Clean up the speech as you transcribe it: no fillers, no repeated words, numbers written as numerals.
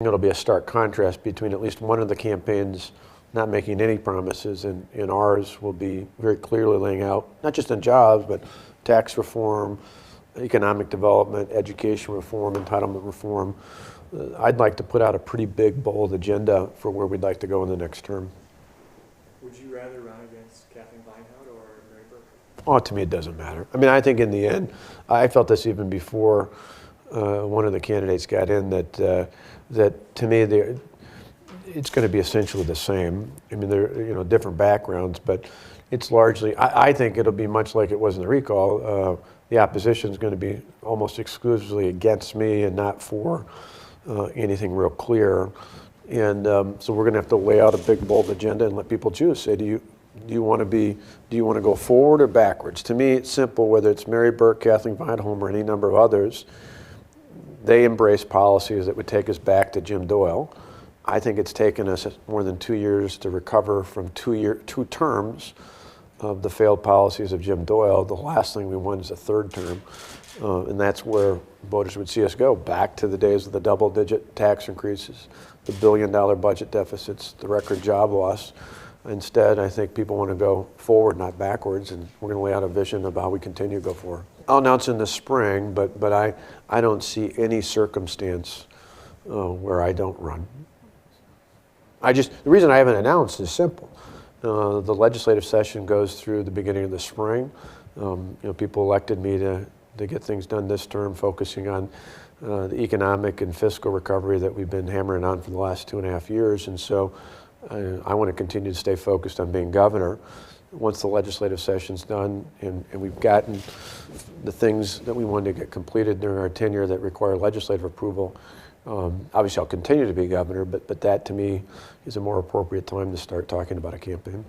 It'll be a stark contrast between at least one of the campaigns not making any promises, and ours will be very clearly laying out, not just on jobs, but tax reform, economic development, education reform, entitlement reform. I'd like to put out a pretty big, bold agenda for where we'd like to go in the next term. Would you rather run against Kathleen Vowed or Mary Burke? Oh, to me, it doesn't matter. I mean, I think in the end, I felt this even before one of the candidates got in, that to me, it's going to be essentially the same. I mean, they're different backgrounds, but it's largely. I think it'll be much like it was in the recall. The opposition is going to be almost exclusively against me and not for anything real clear. And so we're going to have to lay out a big, bold agenda and let people choose. Say, do you want to go forward or backwards? To me, it's simple. Whether it's Mary Burke, Kathleen Vindholm, or any number of others, they embrace policies that would take us back to Jim Doyle. I think it's taken us more than 2 years to recover from two terms of the failed policies of Jim Doyle. The last thing we want is a third term. And that's where voters would see us go, back to the days of the double-digit tax increases, the billion-dollar budget deficits, the record job loss. Instead, I think people want to go forward, not backwards, and we're going to lay out a vision of how we continue to go forward. I'll announce in the spring, but I don't see any circumstance where I don't run. The reason I haven't announced is simple. The legislative session goes through the beginning of the spring. People elected me to get things done this term, focusing on the economic and fiscal recovery that we've been hammering on for the last 2.5 years. And so I want to continue to stay focused on being governor. Once the legislative session's done and we've gotten the things that we wanted to get completed during our tenure that require legislative approval, obviously I'll continue to be governor, but that to me is a more appropriate time to start talking about a campaign.